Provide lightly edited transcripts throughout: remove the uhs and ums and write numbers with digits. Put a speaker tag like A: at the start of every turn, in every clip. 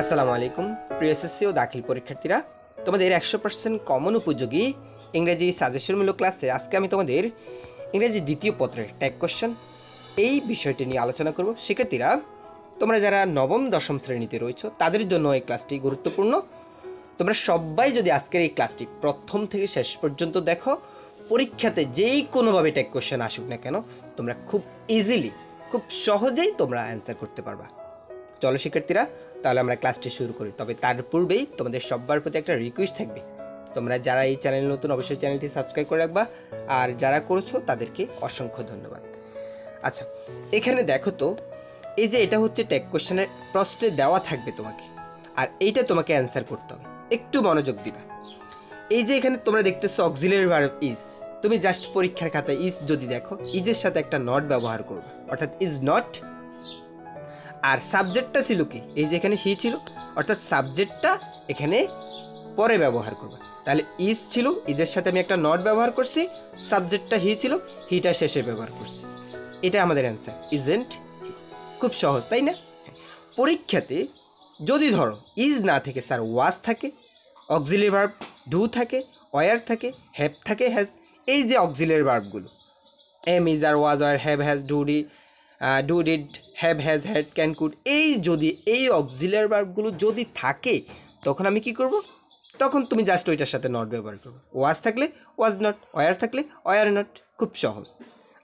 A: আসসালামু আলাইকুম প্রিয় এসএসসি ও দাখিল পরীক্ষার্থীরা, তোমাদের 100% কমন উপযোগী ইংরেজি সাজেশনমূলক ক্লাসে আজকে আমি তোমাদের ইংরেজি দ্বিতীয় পত্রের ট্যাগ কোশ্চেন এই বিষয়টি নিয়ে আলোচনা করব। শিক্ষার্থীরা, তোমরা যারা নবম দশম শ্রেণীতে রয়েছো তাদের জন্য এই ক্লাসটি গুরুত্বপূর্ণ। তোমরা সবাই যদি আজকের এই ক্লাসটি প্রথম থেকে শেষ পর্যন্ত দেখো, পরীক্ষাতে যেই কোনোভাবে ট্যাগ কোশ্চেন আসুক না কেন তোমরা খুব ইজিলি, খুব সহজেই তোমরা অ্যান্সার করতে পারবা। চলো শিক্ষার্থীরা, তাহলে আমরা ক্লাসটি শুরু করি। তবে তার পূর্বেই তোমাদের সবার প্রতি একটা রিকোয়েস্ট থাকবে, তোমরা যারা এই চ্যানেল নতুন অবশ্যই চ্যানেলটি সাবস্ক্রাইব করে রাখবা, আর যারা করেছো তাদেরকে অসংখ্য ধন্যবাদ। আচ্ছা, এখানে দেখো তো, এই যে এটা হচ্ছে ট্যাগ কোশ্চেনের প্রশ্নে দেওয়া থাকবে তোমাকে, আর এইটা তোমাকে অ্যান্সার করতে হবে। একটু মনোযোগ দিবা। এই যে এখানে তোমরা দেখতেছো অক্সিলারি ভার্ব ইজ, তুমি জাস্ট পরীক্ষার খাতায় ইজ যদি দেখো, ইজের সাথে একটা নট ব্যবহার করবে, অর্থাৎ ইজ নট। আর সাবজেক্টটা ছিল কি, এই যে এখানে হি ছিল, অর্থাৎ সাবজেক্টটা এখানে পরে ব্যবহার করবে। তাহলে ইজ ছিল, ইজের সাথে আমি একটা নট ব্যবহার করছি, সাবজেক্টটা হি ছিল, হিটা শেষে ব্যবহার করছি। এটা আমাদের অ্যান্সার, ইজেন্ট হি। খুব সহজ, তাই না? পরীক্ষাতে যদি ধরো ইজ না থেকে স্যার ওয়াজ থাকে, অক্সিলারি ভার্ব ডু থাকে, ওয়ার থাকে, হ্যাভ থাকে, হ্যাজ, এই যে অক্সিলারি ভার্বগুলো am, is, are, was, are, have, has, do, did, have, has, had, can, could, এই অক্সিলারি ভার্বগুলো যদি থাকে, তখন আমি কি করব? তখন তুমি জাস্ট ওইটার সাথে নট ব্যবহার করবে। ওয়াজ থাকলে ওয়াজ নট, ওয়ার থাকলে ওয়ার নট, খুব সহজ।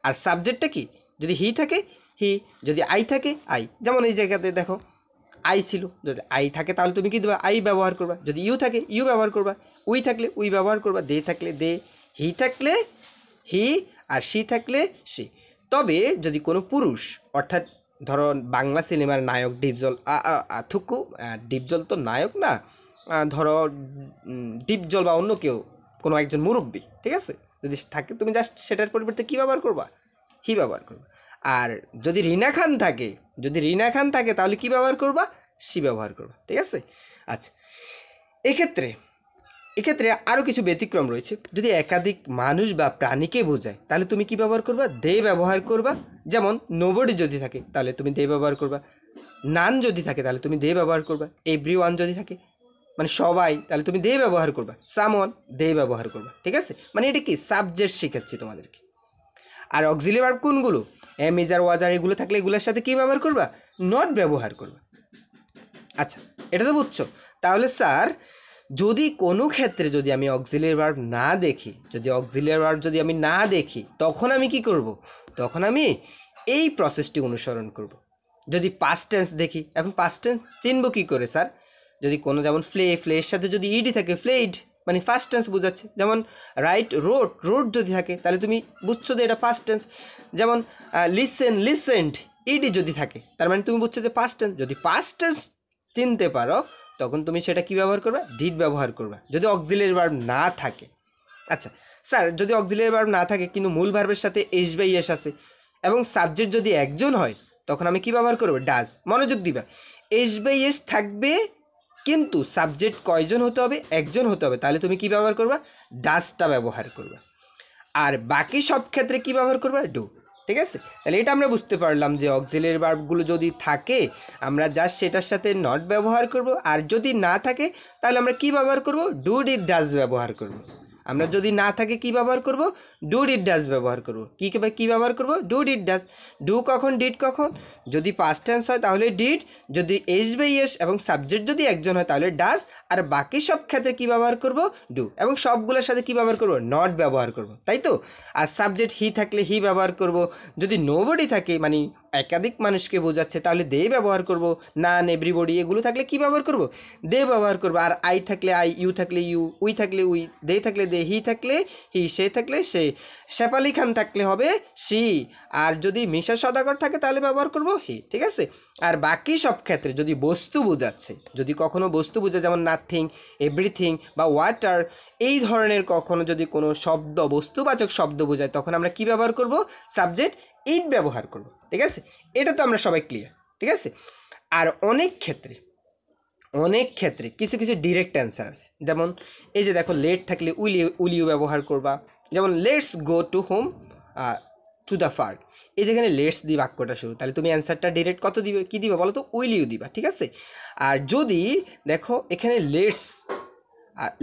A: আর সাবজেক্টটা কি, যদি হি থাকে হি, যদি আই থাকে আই। যেমন এই জায়গাতে দেখো আই ছিল, যদি আই থাকে তাহলে তুমি কি দেবে? আই ব্যবহার করবা। যদি ইউ থাকে ইউ ব্যবহার করবা। উই থাকলে উই ব্যবহার করবা। দে থাকলে দে, হি থাকলে হি, আর সি থাকলে সি। তবে যদি কোনো পুরুষ, অর্থাৎ ধরো বাংলা সিনেমার নায়ক ডিপজল, থুকু, ডিপজল তো নায়ক না, ধরো ডিপজল বা অন্য কেউ, কোনো একজন মুরব্বী, ঠিক আছে, যদি থাকে, তুমি জাস্ট সেটার পরিবর্তে কী ব্যবহার করবা? হি ব্যবহার করবা। আর যদি রিনা খান থাকে, তাহলে কি ব্যবহার করবা? সি ব্যবহার করবা, ঠিক আছে? আচ্ছা, এক্ষেত্রে আরও কিছু ব্যতিক্রম রয়েছে। যদি একাধিক মানুষ বা প্রাণীকে বোঝায় তাহলে তুমি কি ব্যবহার করবা? দে ব্যবহার করবা। যেমন নোবডি যদি থাকে তাহলে তুমি দে ব্যবহার করবা। নান যদি থাকে তাহলে তুমি দে ব্যবহার করবা। এভরিওয়ান যদি থাকে, মানে সবাই, তাহলে তুমি দে ব্যবহার করবা। সামওয়ান, দে ব্যবহার করবা, ঠিক আছে? মানে এটা কি সাবজেক্ট শেখাচ্ছি তোমাদেরকে। আর অক্সিলারি ভার্ব কোনগুলো? এম, ইজ, আর, ওয়াজ, আর, এগুলো থাকলে এগুলোর সাথে কি ব্যবহার করবা? নট ব্যবহার করবা। আচ্ছা, এটা তো বুঝছো। তাহলে স্যার, যদি কোনো ক্ষেত্রে যদি আমি অক্সিলারি ভার্ব না দেখি, তখন আমি কি করব? তখন আমি এই প্রসেসটি অনুসরণ করব। যদি পাস্ট টেন্স দেখি, এখন পাস্ট টেন্স চিনব কী করে স্যার? যদি কোনো, যেমন ফ্লের সাথে যদি ইডি থাকে, ফ্লেইড, মানে ফার্স্ট টেন্স বোঝাচ্ছে। যেমন রাইট, রোড যদি থাকে তাহলে তুমি বুঝছো যে এটা পাস্ট টেন্স। যেমন লিসেন্ড, ইডি যদি থাকে তার মানে তুমি বুঝছো যে পাস্ট টেন্স। যদি পাস্ট টেন্স চিনতে পারো তখন তুমি সেটা কি ব্যবহার করবে? ডিড ব্যবহার করবে, যদি অক্সিলারি ভার্ব না থাকে। আচ্ছা স্যার, যদি অক্সিলারি ভার্ব না থাকে কিন্তু মূল ভার্বের সাথে এস বাই এস আছে এবং সাবজেক্ট যদি একজন হয়, তখন আমি কি ব্যবহার করবো? ডাজ। মনোযোগ দিবা, এস বাই এস থাকবে কিন্তু সাবজেক্ট কয়জন হতে হবে? একজন হতে হবে। তাহলে তুমি কি ব্যবহার করবা? ডাজটা ব্যবহার করবা। আর বাকি সব ক্ষেত্রে কি ব্যবহার করবা? ডু, ঠিক আছে? তাহলে এটা আমরা বুঝতে পারলাম যে অক্সিলারি ভার্বগুলো যদি থাকে আমরা জাস্ট সেটার সাথে নট ব্যবহার করব, আর যদি না থাকে তাহলে আমরা কি ব্যবহার করব? ডু, ডিড, ডাজ ব্যবহার করব। আমরা যদি না থাকে কি ব্যবহার করব? ডু, ডিড, ডাজ ব্যবহার করব। কী ব্যবহার করব? Do, did, does. ডু কখন, ডিড কখন? যদি পাস্ট টেন্স হয় তাহলে ডিড, যদি এস বাই এস এবং সাবজেক্ট যদি একজন হয় তাহলে ডাজ, আর বাকি সব ক্ষেত্রে কী ব্যবহার করব? ডু, এবং সবগুলোর সাথে কী ব্যবহার করব? নট ব্যবহার করব, তাই তো? আর সাবজেক্ট হি থাকলে হি ব্যবহার করব। যদি নোবডি থাকে, মানে একাধিক মানুষকে বোঝাচ্ছে, তাহলে দে ব্যবহার করব। নান, এভরিবডি, এগুলো থাকলে কি ব্যবহার করব? দে ব্যবহার করব। আর আই থাকলে আই, ইউ থাকলে ইউ, উই থাকলে উই, দে থাকলে দে, হি থাকলে হি, সে থাকলে সে, শেফালি খান থাকলে হবে সি, আর যদি মিশা সদাগর থাকে তাহলে ব্যবহার করব হি, ঠিক আছে? আর বাকি সব ক্ষেত্রে যদি বস্তু বোঝাচ্ছে, যদি কখনো বস্তু বোঝায়, যেমন নাথিং, এভরিথিং বা ওয়াটার, এই ধরনের কখনো যদি কোনো শব্দ, বস্তুবাচক শব্দ বোঝায়, তখন আমরা কি ব্যবহার করব? সাবজেক্ট ইট ব্যবহার করব, ঠিক আছে? এটা তো আমরা সবাই ক্লিয়ার, ঠিক আছে? আর অনেক ক্ষেত্রে কিছু ডিরেক্ট অ্যান্সার আছে। যেমন এই যে দেখো, লেট থাকলে উইল ইউ ব্যবহার করবা। যেমন let's go to home, to the park, এই যেখানে লেটস দিয়ে বাক্যটা শুরু, তাহলে তুমি অ্যান্সারটা ডিরেক্ট কত দিবে, কি দিবে বলো তো, উইল ইউ দিবা, ঠিক আছে। আর যদি দেখো এখানে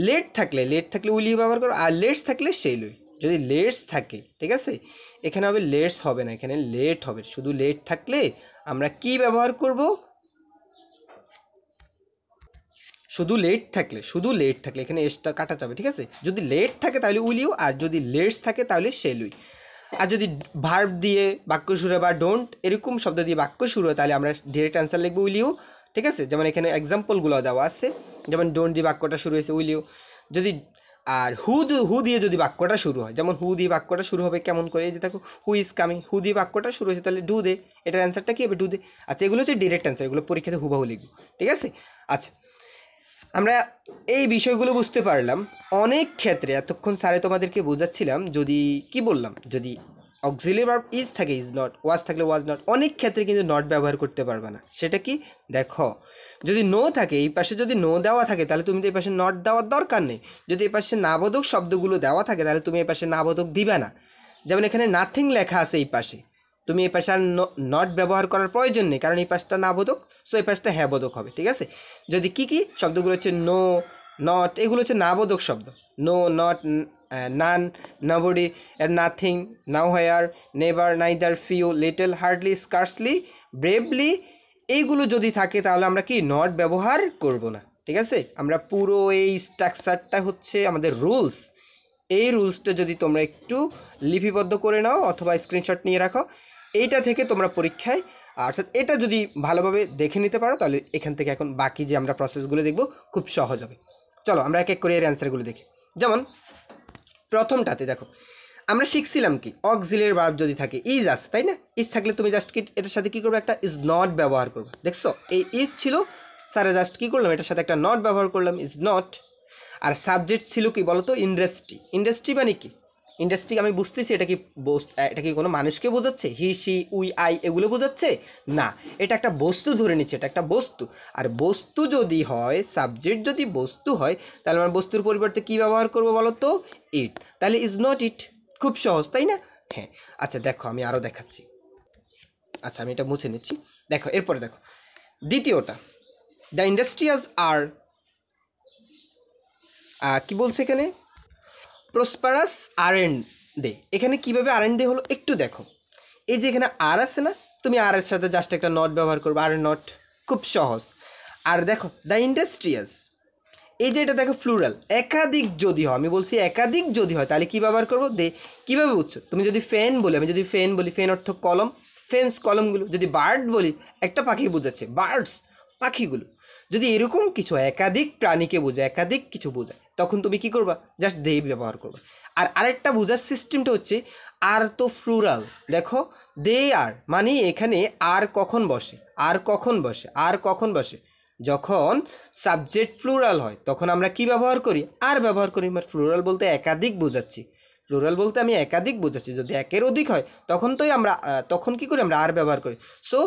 A: লেট থাকলে উইল ইউ ব্যবহার করো, আর লেটস থাকলে সেইলই। যদি লেটস থাকে, ঠিক আছে, এখানে হবে লেটস হবে না, এখানে লেট হবে। শুধু লেট থাকলে আমরা কি ব্যবহার করব, শুধু লেট থাকলে এখানে এসটা কাটা যাবে, ঠিক আছে। যদি লেট থাকে তাহলে উইল ইউ, আর যদি লেটস থাকে তাহলে শেলুই। আর যদি ভার্ব দিয়ে বাক্য শুরু হয় বা ডোন্ট এরকম শব্দ দিয়ে বাক্য শুরু হয় তাহলে আমরা ডিরেক্ট অ্যান্সার লিখবো উইল ইউ, ঠিক আছে। যেমন এখানে এক্সাম্পলগুলো দেওয়া আছে, যেমন ডোন্ট দিয়ে বাক্যটা শুরু হয়েছে উইল ইউ। যদি আর হু দিয়ে যদি বাক্যটা শুরু হয়, যেমন হু দিয়ে বাক্যটা শুরু হবে কেমন করে, এই যে দেখো হু ইজ কামিং, হু দিয়ে বাক্যটা শুরু হয়েছে তাহলে ডু দে, এটার অ্যান্সারটা কী হবে, ডু দে। আচ্ছা, এগুলো হচ্ছে ডিরেক্ট অ্যান্সার, এগুলো পরীক্ষাতে হুবাহু লিখবো, ঠিক আছে। আচ্ছা, আমরা এই বিষয়গুলো বুঝতে পারলাম। অনেক ক্ষেত্রে এতক্ষণ স্যারে তোমাদেরকে বোঝাচ্ছিলাম, যদি কি বললাম, যদি অক্সিলিয়ারি ভার্ব ইজ থাকে ইজ নট, ওয়াজ থাকলে ওয়াজ নট, অনেক ক্ষেত্রে কিন্তু নট ব্যবহার করতে পারবে না। সেটা কি দেখো, যদি নো থাকে, এই পাশে যদি নো দেওয়া থাকে তাহলে তুমি তো এই পাশে নট দেওয়ার দরকার নেই। যদি এই পাশে নাবোধক শব্দগুলো দেওয়া থাকে তাহলে তুমি এই পাশে নাবোধক দিবে না। যেমন এখানে নাথিং লেখা আছে এই পাশে, তুমি এই পাশে আর নট ব্যবহার করার প্রয়োজন নেই, কারণ এই পাশটা নাবোধক, সো এই পাশটা হ্যাঁ বোধক হবে, ঠিক আছে। যদি কি শব্দগুলো হচ্ছে নো, নট, এগুলো হচ্ছে নাবোধক শব্দ। নো, নট, নান, নবডি, আর nothing, nowhere, never, neither, few, little, hardly, scarcely, barely, এইগুলো যদি থাকে তাহলে আমরা কি নট ব্যবহার করব না, ঠিক আছে। আমরা পুরো এই স্ট্রাকচারটা হচ্ছে আমাদের রুলস। এই রুলসটা যদি তোমরা একটু লিপিবদ্ধ করে নাও অথবা স্ক্রিনশট নিয়ে রাখো, এইটা থেকে তোমরা পরীক্ষায়, অর্থাৎ এটা যদি ভালোভাবে দেখে নিতে পারো তাহলে এখান থেকে এখন বাকি যে আমরা প্রসেসগুলো দেখব খুব সহজ হবে। চলো আমরা এক এক করে এর অ্যান্সারগুলো দেখি। যেমন প্রথমটাতে দেখো আমরা শিখছিলাম কি, অক্সিলিয়ারি ভার্ব যদি থাকে ইজ আছে, তাই না। ইজ থাকলে তুমি জাস্ট কি এটার সাথে কী করবে, একটা ইজ নট ব্যবহার করবে। দেখছো এই ইজ ছিল, স্যারে জাস্ট কী করলাম, এটার সাথে একটা নট ব্যবহার করলাম, ইজ নট। আর সাবজেক্ট ছিল কি বলতো, ইন্ডাস্ট্রি মানে কি, ইন্ডাস্ট্রি আমি বুঝতেছি এটা কি কোনো মানুষকে বোঝাচ্ছে, হি সি উই আই এগুলো বোঝাচ্ছে না, এটা একটা বস্তু ধরে নিচ্ছে, এটা একটা বস্তু। আর বস্তু যদি হয়, সাবজেক্ট যদি বস্তু হয় তাহলে আমরা বস্তুর পরিবর্তে কি ব্যবহার করবো বলো তো, ইট। তাহলে ইজ নট ইট, খুব সহজ তাই না। হ্যাঁ, আচ্ছা দেখো আমি আরও দেখাচ্ছি। আচ্ছা আমি এটা মুছে নিচ্ছি। দেখো এরপরে দেখো দ্বিতীয়টা, দ্য ইন্ডাস্ট্রিয়াস আর কি বলছে এখানে, প্রসপারাস আর এন্ড ডে। এখানে কীভাবে আর এন্ড ডে হলো একটু দেখো, এই যে এখানে আর আছে না, তুমি আর এর সাথে জাস্ট একটা নট ব্যবহার করবে, আর নট, খুব সহজ। আর দেখো দ্য ইন্ডাস্ট্রিয়াস, এই যে এটা দেখো প্লুরাল, একাধিক যদি হয়, আমি বলছি একাধিক যদি হয় তাহলে কী ব্যবহার করবো, দে। কীভাবে বুঝছো, তুমি যদি ফ্যান বলি, আমি যদি ফ্যান বলি, ফ্যান অর্থ কলম, ফেন্স কলমগুলো। যদি বার্ড বলি, একটা পাখি বোঝাচ্ছে, বার্ডস পাখিগুলো। যদি এরকম কিছু একাধিক প্রাণীকে বোঝায়, একাধিক কিছু বোঝায়, তখন তুমি কি করবা, জাস্ট দে ব্যবহার করবা। আর আরেকটা বোঝার সিস্টেমটা হচ্ছে, আর তো প্লুরাল, দেখো দে আর মানে এখানে আর কখন বসে, যখন সাবজেক্ট প্লুরাল হয় তখন আমরা কি ব্যবহার করি, আর ব্যবহার করি। মানে প্লুরাল বলতে একাধিক বোঝাচ্ছি, আমি একাধিক বোঝাচ্ছি। যদি একের অধিক হয় তখন কি করি, আমরা আর ব্যবহার করি। সো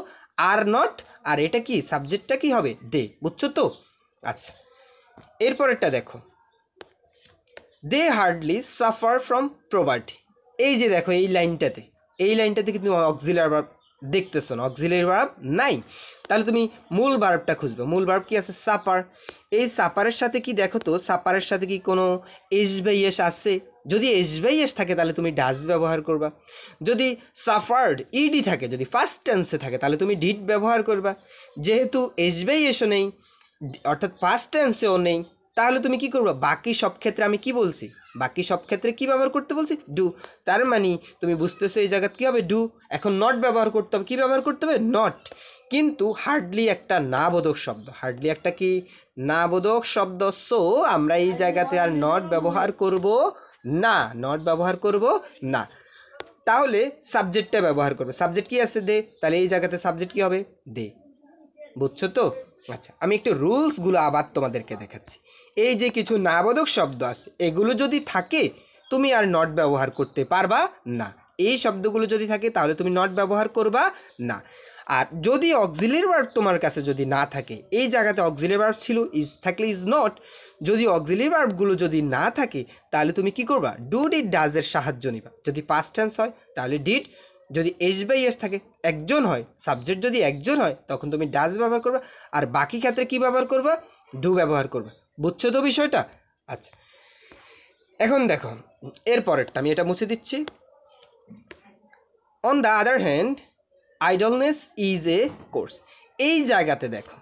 A: আর নট, আর এটা কি সাবজেক্টটা কি হবে, দে, বুঝছো তো। আচ্ছা এরপরেরটা দেখো, দে হার্ডলি সাফার ফ্রম প্রভার্টি। এই যে দেখো এই লাইনটাতে কিন্তু অক্সিলারি ভার্ব দেখতেছো না, অক্সিলারি ভার্ব নাই। তাহলে তুমি মূল ভার্বটা খুঁজবে। মূল ভার্ব কি আছে, সাপার। এই সাপারের সাথে কি দেখো তো, সাপারের সাথে কি কোনো এস বাই এস আছে? যদি এস বাই এস থাকে তাহলে তুমি ডাজ ব্যবহার করবা। যদি সাফার্ড ইডি থাকে, যদি ফার্স্ট টেন্সে থাকে তাহলে তুমি ডিড ব্যবহার করবা। যেহেতু এস বাই এসও নেই, অর্থাৎ ফার্স্ট টেন্সেও নেই, তাহলে তুমি কি করবা, বাকি সব ক্ষেত্রে আমি কি বলছি, বাকি সব ক্ষেত্রে কি ব্যবহার করতে বলছি, ডু। তার মানে তুমি বুঝতেছো এই জায়গায় কী হবে, ডু। এখন নট ব্যবহার করতে হবে, কী ব্যবহার করতে হবে, নট। কিন্তু হার্ডলি একটা নাবোধক শব্দ, হার্ডলি একটা কি নাবোধক শব্দ। সো আমরা এই জায়গাতে আর নট ব্যবহার করব না, তাহলে সাবজেক্টটা ব্যবহার করবে। সাবজেক্ট কি আছে, দে। তাহলে এই জায়গাতে সাবজেক্ট কি হবে, দে। বুঝছো তো। আচ্ছা আমি একটু রুলসগুলো আবার তোমাদেরকে দেখাচ্ছি। এই যে কিছু নাবোধক শব্দ আছে, এগুলো যদি থাকে তুমি আর নট ব্যবহার করতে পারবা না। এই শব্দগুলো যদি থাকে তাহলে তুমি নট ব্যবহার করবা না। আর যদি অক্সিলারি ভার্ব তোমার কাছে যদি না থাকে, এই জায়গাতে অক্সিলারি ভার্ব ছিল, ইজ থাকলে ইজ নট। যদি অক্সিলারি ভার্বগুলো যদি না থাকে তাহলে তুমি কি করবা, ডু, ডিড, ডাজের সাহায্য নিবা। যদি পাস্ট টেন্স হয় তাহলে ডিড, যদি এস থাকে, একজন হয়, সাবজেক্ট যদি একজন হয় তখন তুমি ডাজ ব্যবহার করবে, আর বাকি ক্ষেত্রে কি ব্যবহার করবে? ডু ব্যবহার করবে। বুঝছো তো বিষয়টা? আচ্ছা, এখন দেখো এর পরেরটা, আমি এটা মুছে দিচ্ছি। On the other hand idleness is a course. এই জায়গাতে দেখো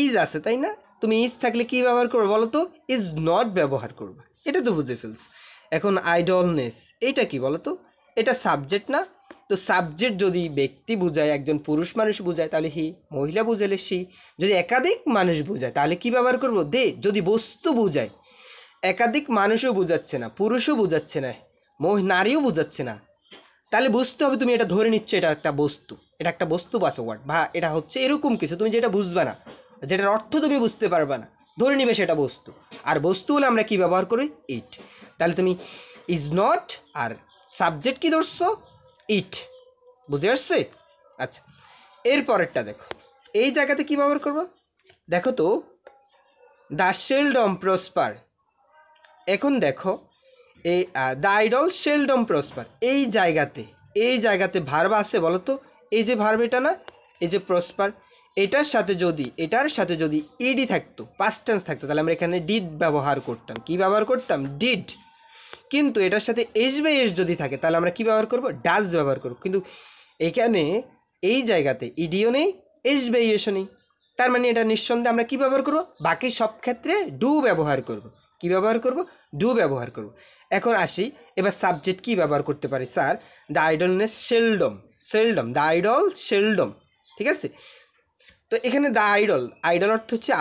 A: ইজ আছে, তাই না? তুমি ইজ থাকলে কি ব্যবহার করবে বলো তো? ইজ নট ব্যবহার করবে, এটা তো বুঝে ফেলছো। এখন আইডলনেস এইটা কি বলো তো? এটা সাবজেক্ট না? তো সাবজেক্ট যদি ব্যক্তি বোঝায়, একজন পুরুষ মানুষ বোঝায় তাহলে হি, মহিলা বুঝালে সি, যদি একাধিক মানুষ বোঝায় তাহলে কি ব্যবহার করবো? দে। যদি বস্তু বোঝায়, একাধিক মানুষও বোঝাচ্ছে না, পুরুষও বোঝাচ্ছে না, নারীও বোঝাচ্ছে না, তাহলে বুঝতে হবে তুমি এটা ধরে নিচ্ছ এটা একটা বস্তু, এটা একটা বস্তু বাস ওয়ার্ড, বা এটা হচ্ছে এরকম কিছু তুমি যেটা বুঝবে না, যেটার অর্থ তুমি বুঝতে পারবে না, ধরে নিবে সেটা বস্তু। আর বস্তু হলে আমরা কি ব্যবহার করি? ইট। তাহলে তুমি ইজ নট আর সাবজেক্ট কি ধরছো? ইট। বুঝে আসছে? আচ্ছা, এর পরেরটা দেখো, এই জায়গাতে কি ব্যবহার করবো দেখো তো, দ্য সেলডম প্রসপার। এখন দেখো এই দ্য আইডল সেলডম প্রসপার, এই জায়গাতে ভার্ব আছে বলো তো? এই যে ভার্ব এটা না, এই যে প্রসপার, এটার সাথে যদি ইডি থাকতো, পাস্ট টেন্স থাকতো, তাহলে আমরা এখানে ডিড ব্যবহার করতাম। কি ব্যবহার করতাম? ডিড। কিন্তু এটার সাথে এস যদি থাকে তাহলে আমরা কি ব্যবহার করব? ডাজ ব্যবহার করব। কিন্তু এখানে এই জায়গাতে ইডিও নেই, এসও নেই, তার মানে এটা নিঃসন্দেহে আমরা কি ব্যবহার করব? বাকি সব ক্ষেত্রে ডু ব্যবহার করব। কি ব্যবহার করব? ডু ব্যবহার করব। এখন আসি, এবার সাবজেক্ট কি ব্যবহার করতে পারি? Sir, the idleness seldom, the idol seldom, ঠিক আছে? তো এখানে দ্য আইডল অর্থ হচ্ছে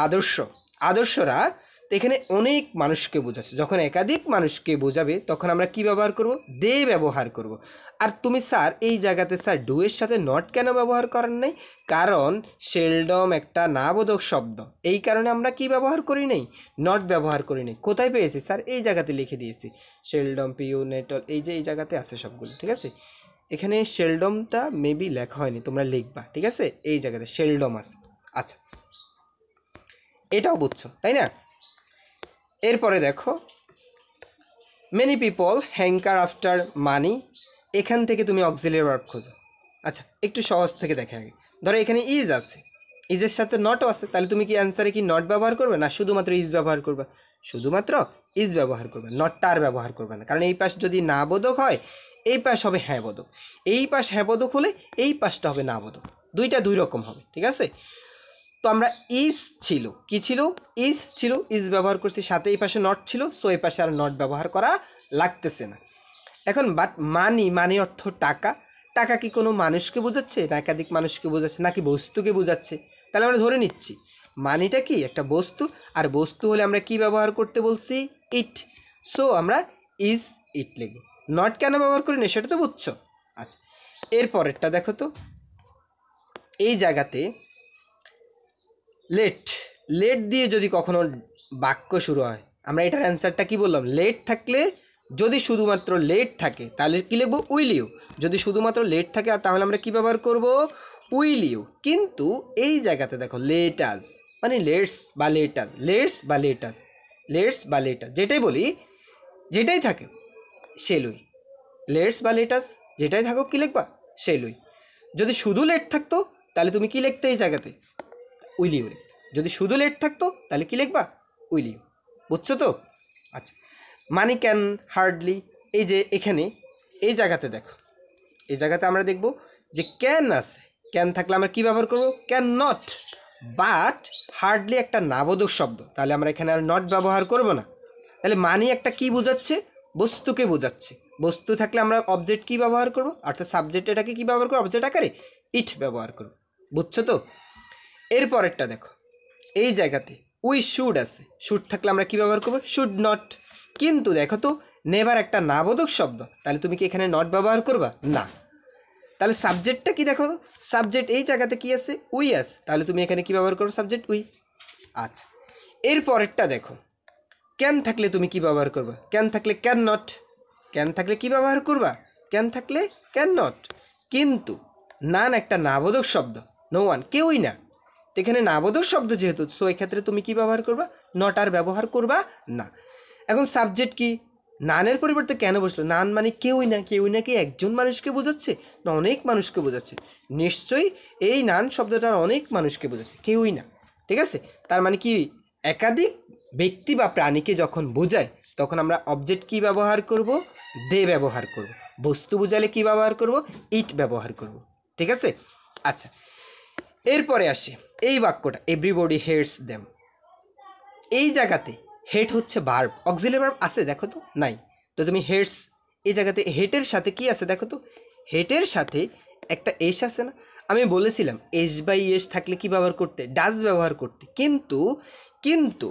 A: আদর্শরা। তো এখানে অনেক মানুষকে বোঝাচ্ছে, যখন একাধিক মানুষকে বোঝাবে তখন আমরা কি ব্যবহার করব? দে ব্যবহার করব। আর তুমি স্যার এই জায়গাতে স্যার ডু এর সাথে নট কেন ব্যবহার করার নাই? কারণ সেলডম একটা নাবোধক শব্দ, এই কারণে আমরা কি ব্যবহার করি নাই? নট ব্যবহার করি নাই। কোথায় পেয়েছি স্যার? এই জায়গাতে লিখে দিয়েছি, সেলডম, পিউ, নেটল, এই জায়গাতে আছে সবগুলো, ঠিক আছে? এখানে সেলডমটা মেবি লেখা হয়নি, তোমরা লিখবা, ঠিক আছে? এই জায়গাতে সেলডম আছে। আচ্ছা, এটাও বুঝছো তাই না? এরপরে দেখো, many people hanker after money. এখান থেকে তুমি অক্সিলিয়ারি ভার্ব খোঁজো। আচ্ছা, একটু সহজ থেকে দেখে আগে। ধরো এখানে ইজ আছে, ইজের সাথে নটও আছে, তাহলে তুমি কি অ্যান্সারে কি নট ব্যবহার করবে না শুধুমাত্র ইজ ব্যবহার করবে? শুধুমাত্র ইজ ব্যবহার করবে, নটটা আর ব্যবহার করবে না। কারণ এই পাশ যদি না বোধক হয়, এই পাশ হবে হ্যাঁ বোধক, এই পাশ হ্যাঁ বোধক হলে এই পাশটা হবে না বোধক, দুইটা দুই রকম হবে, ঠিক আছে? তো আমরা ইজ ছিল, কি ছিল? ইজ ছিল, ইজ ব্যবহার করছি, সাথে এই পাশে নট ছিল, সো এই পাশে আর নট ব্যবহার করা লাগতেছে না। এখন বাট মানি অর্থ টাকা। টাকা কি কোনো মানুষকে বোঝাচ্ছে, না একাধিক মানুষকে বোঝাচ্ছে, নাকি বস্তুকে বোঝাচ্ছে? তাহলে আমরা ধরে নিচ্ছি মানিটা কি একটা বস্তু, আর বস্তু হলে আমরা কি ব্যবহার করতে বলছি? ইট। সো আমরা ইজ ইট লিখব। নট কেন ব্যবহার করি না সেটা তো বুঝছো। আচ্ছা, এর পরেরটা দেখো তো, এই জায়গাতে লেট দিয়ে যদি কখনো বাক্য শুরু হয়, আমরা এটার অ্যান্সারটা কি বললাম? লেট থাকলে, যদি শুধুমাত্র লেট থাকে তাহলে কি লিখবো? Will you. যদি শুধুমাত্র লেট থাকে তাহলে আমরা কি ব্যবহার করব? Will you. কিন্তু এই জায়গাতে দেখো লেটাস মানে লেটস বা লেটাস, যেটাই বলি, যেটাই থাকে সেলুই, লেটস বা লেটাস যেটাই থাকুক কি লিখবা? সেলুই। যদি শুধু লেট থাকতো তাহলে তুমি কি লিখতে এই জায়গাতে? Will you. যদি শুধু লেট থাকতো তাহলে কি লিখবা? Will you. বুঝছো তো? আচ্ছা, মানি ক্যান হার্ডলি, এই যে এখানে এই জায়গাতে দেখো, এই জায়গাতে আমরা দেখব যে ক্যান আছে, ক্যান থাকলে আমরা কি ব্যবহার করব? Can not. বাট হার্ডলি একটা নাবোধক শব্দ, তাহলে আমরা এখানে আর নট ব্যবহার করব না। তাহলে মানি একটা কি বোঝাচ্ছে? বস্তুকে বোঝাচ্ছে। বস্তু থাকলে আমরা অবজেক্ট কি ব্যবহার করব? অর্থাৎ সাবজেক্ট এটাকে কি ব্যবহার করব? অবজেক্ট আকারে ইট ব্যবহার করব। বুঝছো তো? এরপরেরটা দেখো, এই জায়গাতে উই শুড আছে, শুড থাকলে আমরা কি ব্যবহার করব? Should not. কিন্তু দেখো তো নেভার একটা নাবোধক শব্দ, তাহলে তুমি কি এখানে নট ব্যবহার করবা? না। তাহলে সাবজেক্টটা কি দেখো, সাবজেক্ট এই জায়গাতে কি আছে? উই আছে, তাহলে তুমি এখানে কি ব্যবহার করো? Subject we. আচ্ছা, এরপরেরটা দেখো, ক্যান থাকলে তুমি কি ব্যবহার করবা? ক্যান থাকলে ক্যান নট। ক্যান থাকলে কি ব্যবহার করবা? ক্যান থাকলে ক্যান নট। কিন্তু নান একটা নাবোধক শব্দ, নো ওয়ান, কেউই না। এখানে নাবোধক শব্দ যেহেতু, সো এক্ষেত্রে তুমি কি ব্যবহার করবা? নট আর ব্যবহার করবা না। এখন সাবজেক্ট কি? নানের পরিবর্তে কেন বসলো? নান মানে কেউই না। কেউই না কি একজন মানুষকে বোঝাচ্ছে না অনেক মানুষকে বোঝাচ্ছে? নিশ্চয়ই এই নান শব্দটা অনেক মানুষকে বোঝাচ্ছে, কেউই না। ঠিক আছে, তার মানে কি একাধিক ব্যক্তি বা প্রাণীকে যখন বোঝায় তখন আমরা অবজেক্ট কি ব্যবহার করব? দে ব্যবহার করব। বস্তু বোঝালে কি ব্যবহার করব? ইট ব্যবহার করব। ঠিক আছে, আচ্ছা এরপরে আসি এই বাক্যটা, এভরিবডি হেটস দেম। এই জায়গাতে হেট হচ্ছে ভার্ব, অক্সিলারি ভার্ব আছে দেখো তো? নাই। তো তুমি হেটস, এই জায়গাতে হেটের সাথে কি আছে দেখো তো? হেটের সাথে একটা এস আছে না? আমি বলেছিলাম এস বাই এস থাকলে কি ব্যবহার করতে? ডাজ ব্যবহার করতে। কিন্তু কিন্তু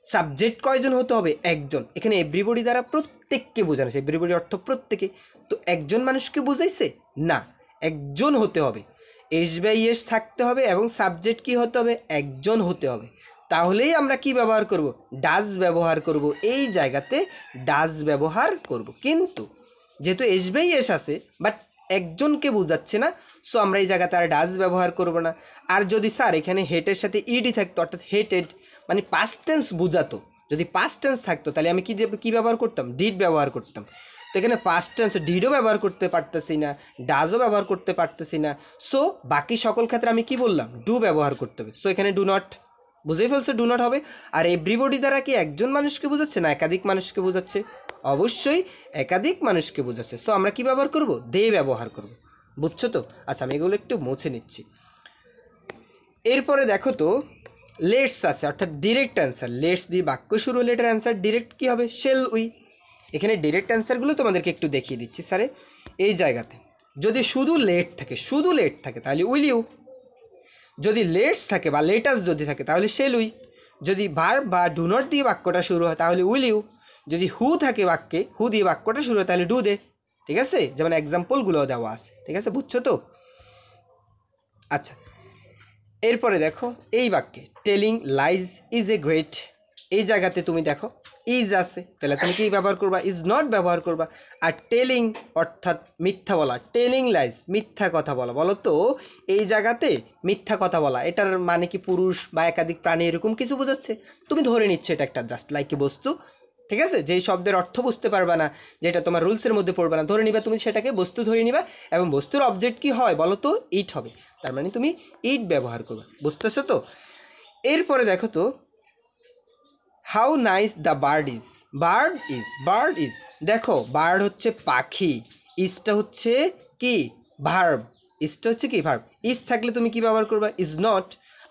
A: সাবজেক্ট কয়জন হতে হবে? একজন। এখানে এভরিবডি দ্বারা প্রত্যেককে বোঝানো হয়েছে, এভরিবডি অর্থ প্রত্যেকে। তো একজন মানুষকে বোঝাইছে না, একজন হতে হবে। এস বাই এস থাকতে হবে এবং সাবজেক্ট কি হতে হবে? একজন হতে হবে। তাহলেই আমরা কি ব্যবহার করব? ডাজ ব্যবহার করব। এই জায়গাতে ডাজ ব্যবহার করব। কিন্তু যেহেতু এস বাই এস আছে বাট একজনকে বোঝাচ্ছে না, সো আমরা এই জায়গাতে আর ডাজ ব্যবহার করব না। আর যদি স্যার এখানে হেটের সাথে ইডি থাকতো, অর্থাৎ হেটেড মানে পাস্ট টেন্স বোঝাতো, যদি পাস্ট টেন্স থাকতো তাহলে আমি কি ব্যবহার করতাম? ডিড ব্যবহার করতাম। তো এখানে পাস্ট টেন্স ডিডও ব্যবহার করতে পারতেছি না, ডাজও ব্যবহার করতে পারতেছি না, সো বাকি সকল ক্ষেত্রে আমি কি বললাম? ডু ব্যবহার করতে হবে। সো এখানে ডু নট, বুঝেই ফেলছে ডু নট হবে। আর এভরিবডি দ্বারা কি একজন মানুষকে বোঝাচ্ছে না একাধিক মানুষকে বোঝাচ্ছে? অবশ্যই একাধিক মানুষকে বোঝাচ্ছে। সো আমরা কি ব্যবহার করব? দে ব্যবহার করব। বুঝছো তো? আচ্ছা আমি এগুলো একটু মুছে নিচ্ছি। এরপরে দেখো তো লেটস আছে, অর্থাৎ ডিরেক্ট অ্যান্সার। লেটস দিয়ে বাক্য শুরু হলে এটার অ্যান্সার ডিরেক্ট কী হবে? Shell we. এখানে ডিরেক্ট অ্যান্সারগুলো তোমাদেরকে একটু দেখিয়ে দিচ্ছি স্যারে। এই জায়গাতে যদি শুধু লেট থাকে তাহলে উইল ইউ। যদি লেটস থাকে বা লেটাস যদি থাকে তাহলে শেল উই। যদি ভার্ব বা ডু নট দিয়ে বাক্যটা শুরু হয় তাহলে উইল ইউ। যদি হু থাকে বাক্যে, হু দিয়ে বাক্যটা শুরু হয় তাহলে ডু দে। ঠিক আছে, যেমন এক্সাম্পলগুলো দেওয়া আছে। ঠিক আছে, বুঝছো তো? আচ্ছা এরপরে দেখো এই বাক্যে telling lies is a great, এই জায়গাতে তুমি দেখো ইজ আছে, তাহলে তুমি কি ব্যবহার করবা? ইজ নট ব্যবহার করবা। আর টেলিং অর্থাৎ মিথ্যা বলা, টেলিং লাইজ মিথ্যা কথা বলা। বলো তো এই জায়গাতে মিথ্যা কথা বলা এটার মানে কি পুরুষ বা একাধিক প্রাণী এরকম কিছু বোঝাচ্ছে? তুমি ধরে নিচ্ছ এটা একটা জাস্ট লাইক বস্তু। ঠিক আছে, যেই শব্দের অর্থ বুঝতে পারবা না, যেটা তোমার রুলসের মধ্যে পড়বে না, ধরে নিবা তুমি সেটাকে বস্তু ধরে নিবা এবং বস্তুর অবজেক্ট কি হয় বলো তো? ইট হবে। তার মানে তুমি ইট ব্যবহার করবে। বুঝতেছো তো? এরপরে দেখো তো how nice the bird is. Bird is দেখো বার্ড হচ্ছে পাখি, ইজটা হচ্ছে কি? ভার্ব। ইজটা হচ্ছে কি? ভার্ব। ইজ থাকলে তুমি কি ব্যবহার করবা? Is not.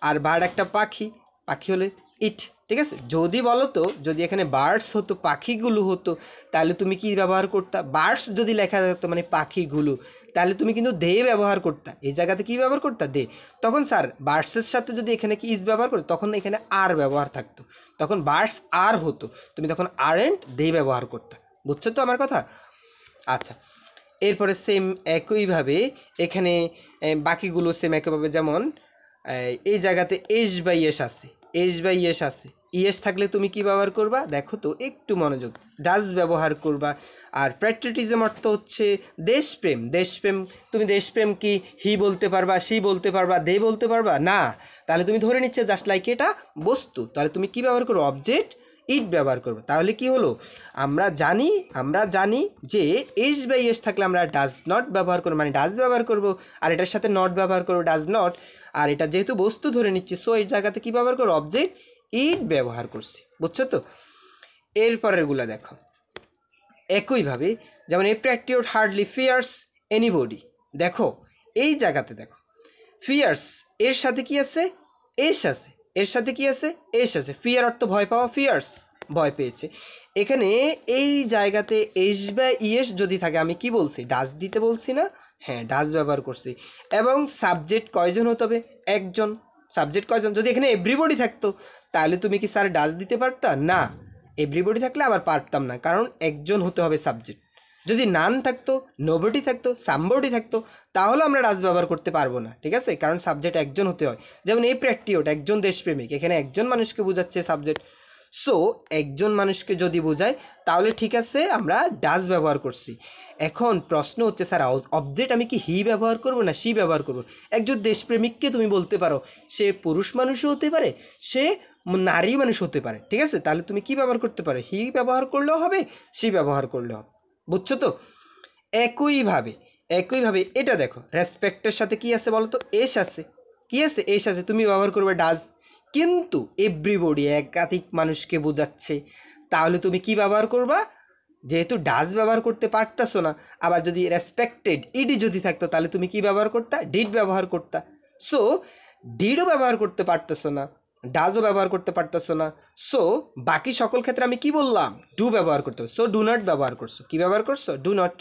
A: আর বার্ড একটা পাখি, পাখি হলে ইট। ঠিক আছে, যদি বলো তো যদি এখানে বার্ডস হতো, পাখিগুলো হতো, তাহলে তুমি কি ব্যবহার করতা? বার্ডস যদি লেখা থাকতো মানে পাখিগুলো, তাহলে তুমি কিন্তু দে ব্যবহার করতা। এই জায়গাতে কি ব্যবহার করতা? দে। তখন স্যার বার্ডসের সাথে যদি এখানে কি ইজ ব্যবহার করতো তখন এখানে আর ব্যবহার থাকতো, তখন বার্ডস আর হতো, তুমি তখন আর এন্ড দে ব্যবহার করতা। বুঝছো তো আমার কথা? আচ্ছা এরপরে সেম একইভাবে এখানে বাকিগুলো সেম একইভাবে, যেমন এই জায়গাতে এস বাই এস আছে, ইএস থাকলে তুমি কি ব্যবহার করবা? দেখো তো একটু মনোযোগ, ডাজ ব্যবহার করবা। আর প্যাট্রিয়টিজম অর্থ হচ্ছে দেশপ্রেম। তুমি দেশপ্রেম কি হি বলতে পারবা, সি বলতে পারবা, দে বলতে পারবা না? তাহলে তুমি ধরে নিচ্ছে জাস্ট লাইক এটা বস্তু, তাহলে তুমি কি ব্যবহার করো? অবজেক্ট ইট ব্যবহার করবে। তাহলে কি হলো? আমরা জানি যে এস বাই এস থাকলে আমরা ডাজ নট ব্যবহার করবো, মানে ডাজ ব্যবহার করবো, আর এটার সাথে নট ব্যবহার করবো, ডাজ নট। আর এটা যেহেতু বস্তু ধরে নিচ্ছে, সো এই জায়গাতে কি ব্যবহার করবো? অবজেক্ট ইট ব্যবহার করছি। বুঝছো তো? এরপরেরগুলো দেখো একইভাবে, যেমন এ প্র্যাকটিওড হার্ডলি ফিয়ার্স এনিবডি। দেখো এই জায়গাতে দেখো ফিয়ার্স এর সাথে কি আছে? এস আছে। এর সাথে কি আছে? এস আছে। ফিয়ার অর্থ ভয় পাওয়া, ফিয়ার্স ভয় পেয়েছে। এখানে এই জায়গাতে এস বা ইএস যদি থাকে আমি কি বলছি? ডাজ দিতে বলছি না? হ্যাঁ ডাজ ব্যবহার করছি। এবং সাবজেক্ট কয়জন হতে হবে? একজন। সাবজেক্ট কয়জন? যদি এখানে এভরিবডি থাকতো তাহলে তুমি কি স্যার ডাজ দিতে পারতা? না, এভরিবডি থাকলে আবার পারতাম না, কারণ একজন হতে হবে সাবজেক্ট। যদি নান থাকতো, নোবডি থাকতো, সামবডি থাকতো, তাহলে আমরা ডাজ ব্যবহার করতে পারবো না। ঠিক আছে, কারণ সাবজেক্ট একজন হতে হয়। যেমন এই প্র্যাকটিওড একজন দেশপ্রেমিক, এখানে একজন মানুষকে বোঝাচ্ছে সাবজেক্ট। সো একজন মানুষকে যদি বোঝায় তাহলে ঠিক আছে আমরা ডাজ ব্যবহার করছি। এখন প্রশ্ন হচ্ছে স্যার অবজেক্ট আমি কি হি ব্যবহার করব না সি ব্যবহার করব? একজন দেশপ্রেমিককে তুমি বলতে পারো সে পুরুষ মানুষও হতে পারে, সে নারী মানুষ হতে পারে, ঠিক আছে? তাহলে তুমি কি ব্যবহার করতে পারো? হি ব্যবহার করলেও হবে, সি ব্যবহার করলেও হবে। বুঝছো তো? একইভাবে এটা দেখো, রেসপেক্টের সাথে কি আছে বলো তো? এস আছে। কি আছে? এস আছে। তুমি ব্যবহার করবে ডাজ। কিন্তু এভরিবডি একাধিক মানুষকে বোঝাচ্ছে, তাহলে তুমি কি ব্যবহার করবা? যেহেতু ডাজ ব্যবহার করতে পারতাছো না, আবার যদি রেসপেক্টেড ইডি যদি থাকতো তাহলে তুমি কি ব্যবহার করতা? ডিড ব্যবহার করতা। সো ডিডও ব্যবহার করতে পারতেছো না, ডাজও ব্যবহার করতে পারতেছো না, সো বাকি সকল ক্ষেত্রে আমি কি বললাম? ডু ব্যবহার করতে হবে। সো ডু নট ব্যবহার করছো। কি ব্যবহার করছো? Do not.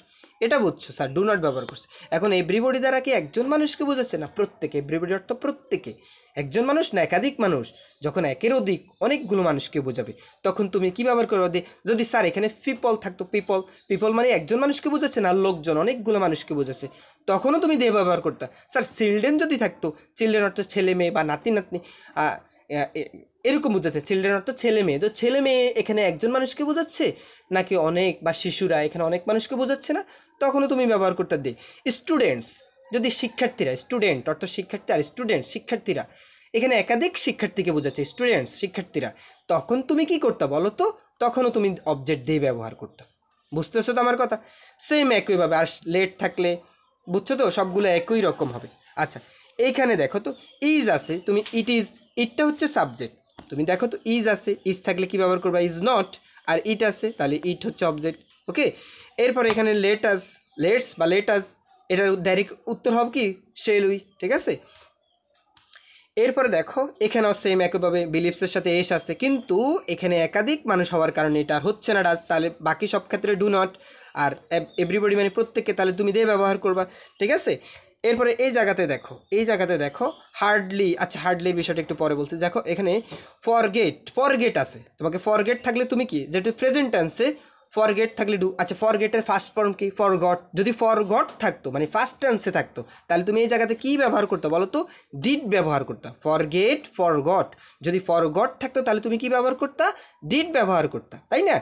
A: এটা বুঝছো স্যার, ডু নট ব্যবহার করছে। এখন এভরিবডি দ্বারা কি একজন মানুষকে বোঝাচ্ছে? না, প্রত্যেকে। এভরিবডি অর্থ প্রত্যেকে, একজন মানুষ না একাধিক মানুষ। যখন একের অধিক অনেকগুলো মানুষকে বোঝাবে তখন তুমি কি ব্যবহার করবে? যদি স্যার এখানে পিপল থাকতো, পিপল মানে একজন মানুষকে বোঝাচ্ছে না, লোকজন অনেকগুলো মানুষকে বোঝাচ্ছে, তখনও তুমি দে ব্যবহার করতে। স্যার চিলড্রেন যদি থাকতো, চিলড্রেন অর্থ ছেলে মেয়ে বা নাতি নাতনি, এরকম বোঝাচ্ছে। চিলড্রেন অর্থ ছেলে মেয়ে, তো ছেলে মেয়ে এখানে একজন মানুষকে বোঝাচ্ছে নাকি অনেক, বা শিশুরা এখানে অনেক মানুষকে বোঝাচ্ছে না, তখনও তুমি ব্যবহার করতে দে। স্টুডেন্টস যদি শিক্ষার্থীরা, স্টুডেন্ট অর্থ শিক্ষার্থী, আর স্টুডেন্ট শিক্ষার্থীরা, এখানে একাধিক শিক্ষার্থীকে বোঝাচ্ছে, স্টুডেন্টস শিক্ষার্থীরা, তখন তুমি কি করতে বলো তো? তখনও তুমি অবজেক্ট দিয়ে ব্যবহার করতে। বুঝতেছো তো আমার কথা? সেম একইভাবে। আর লেট থাকলে, বুঝছো তো, সবগুলো একই রকম হবে। আচ্ছা, এইখানে দেখো তো ইজ আছে, তুমি ইট ইজ, ইটটা হচ্ছে সাবজেক্ট। তুমি দেখো তো ইজ আছে, ইজ থাকলে কি ব্যবহার করবা? Is not. আর ইট আছে, তাহলে ইট হচ্ছে অবজেক্ট। ওকে, এরপর এখানে লেটাস, লেটস বা লেটাস, এটার ডাইরেক্ট উত্তর হবে কি? Shell we. ঠিক আছে, এরপরে দেখো এখানেও সেম একইভাবে বিলিভসের সাথে এস আছে, কিন্তু এখানে একাধিক মানুষ হওয়ার কারণে এটা আর হচ্ছে না ডাজ, তাহলে বাকি সব ক্ষেত্রে ডু নট। আর এভরিবডি মানে প্রত্যেককে, তাহলে তুমি দে ব্যবহার করবা। ঠিক আছে, এরপরে এই জায়গাতে দেখো হার্ডলি। আচ্ছা, হার্ডলির বিষয়টা একটু পরে বলছি। দেখো এখানে ফরগেট আছে, তোমাকে ফরগেট থাকলে তুমি কি, যেটা প্রেজেন্ট টেন্সে ফরগেট থাকলে ডু। আচ্ছা, ফরগেটের ফার্স্ট ফর্ম কি? ফরগট। যদি ফরগট থাকতো মানে ফার্স্ট টেন্সে থাকতো, তাহলে তুমি এই জায়গাতে কি ব্যবহার করতে বলো তো? ডিড ব্যবহার করতে। ফরগেট, ফরগট, যদি ফরগট থাকতো তাহলে তুমি কি ব্যবহার করতা? ডিড ব্যবহার করতা, তাই না?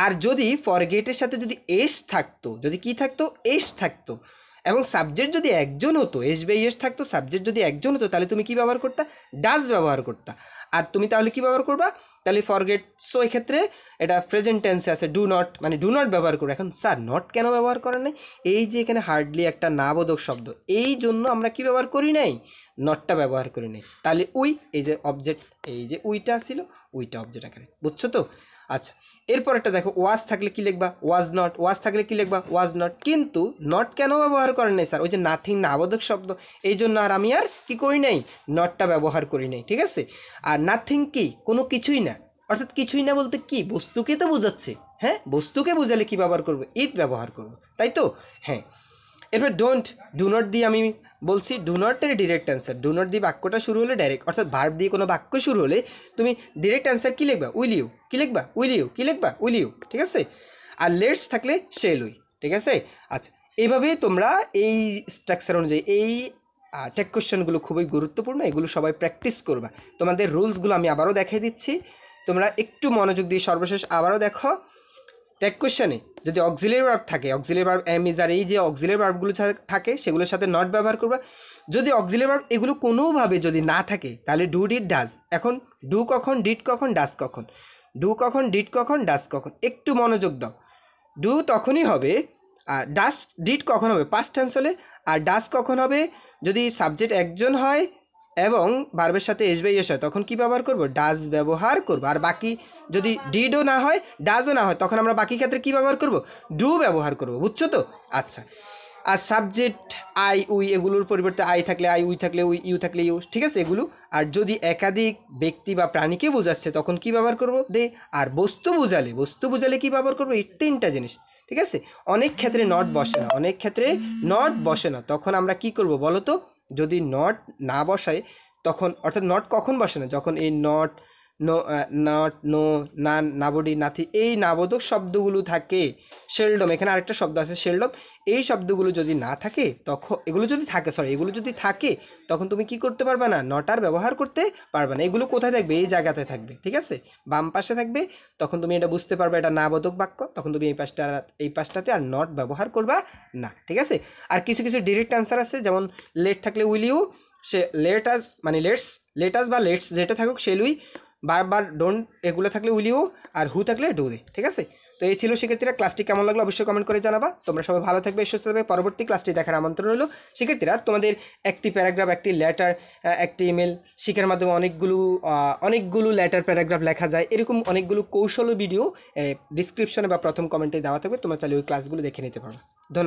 A: আর যদি ফরগেটের সাথে যদি এস থাকতো, যদি কি থাকতো? এস থাকতো, এবং সাবজেক্ট যদি একজন হতো, এস বাই এস থাকতো, সাবজেক্ট যদি একজন হতো, তাহলে তুমি কি ব্যবহার করতা? ডাজ ব্যবহার করতা। আর তুমি তাহলে কি ব্যবহার করবা? তাহলে ফরগেট। সো এক্ষেত্রে এটা প্রেজেন্ট টেন্সে আছে, ডু নট, মানে ডু নট ব্যবহার করবে। এখন স্যার নট কেন ব্যবহার করেন নাই? এই যে এখানে হার্ডলি একটা নাবোধক শব্দ, এই জন্য আমরা কি ব্যবহার করি নাই? নটটা ব্যবহার করি নাই। তাহলে উই, এই যে অবজেক্ট, এই যে উইটা ছিল, উইটা অবজেক্ট আকারে। বুঝছো তো? আচ্ছা, এরপর একটা দেখো, ওয়াজ থাকলে কি লিখবা? Was not. ওয়াজ থাকলে কি লিখবা? Was not. কিন্তু নট কেন ব্যবহার করেন নাই স্যার? ওই যে নাথিং, নাবোধক শব্দ, এই জন্য আর আমি আর কি করি নাই? নটটা ব্যবহার করি নাই। ঠিক আছে, আর নাথিং কি? কোনো কিছুই না। অর্থাৎ কিছুই না বলতে কি? বস্তুকে তো বোঝাচ্ছে। হ্যাঁ, বস্তুকে বোঝালে কি ব্যবহার করবো? ইট ব্যবহার করবো, তাই তো? হ্যাঁ, এরপর ডোন্ট, ডু নট দিয়ে আমি বলছি, ডু নটের ডিরেক্ট অ্যান্সার। ডু নট দিয়ে বাক্যটা শুরু হলে ডাইরেক্ট, অর্থাৎ ভার্ব দিয়ে কোনো বাক্য শুরু হলে তুমি ডিরেক্ট অ্যান্সার কি লিখবা? Will you. কি লিখবা? Will you. কি লিখবা? Will you. ঠিক আছে, আর লেটস থাকলে শেল উই। ঠিক আছে, আচ্ছা, এইভাবেই তোমরা এই স্ট্রাকচার অনুযায়ী এই টেক কোশ্চেনগুলো খুবই গুরুত্বপূর্ণ, এগুলো সবাই প্র্যাকটিস করবা। তোমাদের রুলসগুলো আমি আবারও দেখিয়ে দিচ্ছি, তোমরা একটু মনোযোগ দিয়ে সর্বশেষ আবারও দেখো। টেক কোশ্চেনে যদি অক্সিলারি ভার্ব থাকে, অক্সিলারি ভার্ব এম ইজ আর, এই যে অক্সিলারি ভার্বগুলো থাকে সেগুলোর সাথে নট ব্যবহার করবা। যদি অক্সিলারি ভার্ব এগুলো কোনোভাবে যদি না থাকে, তাহলে ডু, ডিড, ডাজ। এখন ডু কখন, ডিড কখন, ডাজ কখন? ডু কখন, ডিড কখন, ডাজ কখন? একটু মনোযোগ দাও। ডু তখনই হবে, আর ডাজ, ডিড কখন হবে? পাস্ট টেন্স হলে। আর ডাজ কখন হবে? যদি সাবজেক্ট একজন হয় এবং ভার্বের সাথে এস বাই এস হয়, তখন কি ব্যবহার করব? ডাজ ব্যবহার করব। আর বাকি যদি ডিডও না হয়, ডাজও না হয়, তখন আমরা বাকি ক্ষেত্রে কি ব্যবহার করব? ডু ব্যবহার করব। বুঝছো তো? আচ্ছা, আর সাবজেক্ট আই, উই, এগুলোর পরিবর্তে আই থাকলে আই, উই থাকলে উই, ইউ থাকলে ইউ। ঠিক আছে, এগুলো। আর যদি একাধিক ব্যক্তি বা প্রাণীকে বোঝাচ্ছে তখন কি ব্যবহার করব? দে। আর বস্তু বোঝালে কি ব্যবহার করবো? এই তিনটা জিনিস। ঠিক আছে, অনেক ক্ষেত্রে নট বসে না, অনেক ক্ষেত্রে নট বসে না, তখন আমরা কি করব বলো তো? যদি নট না বসায় তখন, অর্থাৎ নট কখন বসে না? যখন এই নট, নো, নট, নো, নান, নাবডি, নাথি, এই নাবোধক শব্দগুলো থাকে। সেলডম, এখানে আরেকটা শব্দ আছে সেলডম, এই শব্দগুলো যদি না থাকে তখন, এগুলো যদি থাকে তখন তুমি কি করতে পারবে না? নট আর ব্যবহার করতে পারবে না। এগুলো কোথায় থাকবে? এই জায়গাতে থাকবে। ঠিক আছে, বাম পাশে থাকবে, তখন তুমি এটা বুঝতে পারবে এটা নাবোধক বাক্য, তখন তুমি এই পাশটাতে আর নট ব্যবহার করবা না। ঠিক আছে, আর কিছু কিছু ডিরেক্ট অ্যান্সার আছে, যেমন লেট থাকলে will you, say let us মানে লেটস বা লেটস যেটা থাকুক শেল উই, বারবার ডোন্ট এগুলো থাকলে উইল ইউ, আর হু থাকলে ডু দে। ঠিক আছে, তো এই ছিল শিক্ষার্থীরা। ক্লাসটি কেমন লাগলো অবশ্যই কমেন্ট করে জানাবা। তোমরা সবাই ভালো থাকবে, সুস্থ থাকবে। পরবর্তী ক্লাসটি দেখার আমন্ত্রণ রইল। শিক্ষার্থীরা তোমাদের একটি প্যারাগ্রাফ, একটি লেটার, একটি ইমেল শিখার মাধ্যমে অনেকগুলো লেটার প্যারাগ্রাফ লেখা যায়, এরকম অনেকগুলো কৌশল ভিডিও ডিসক্রিপশনে বা প্রথম কমেন্টে দেওয়া থাকবে, তোমরা চাইলে ওই ক্লাসগুলো দেখে নিতে পারো। ধন্যবাদ।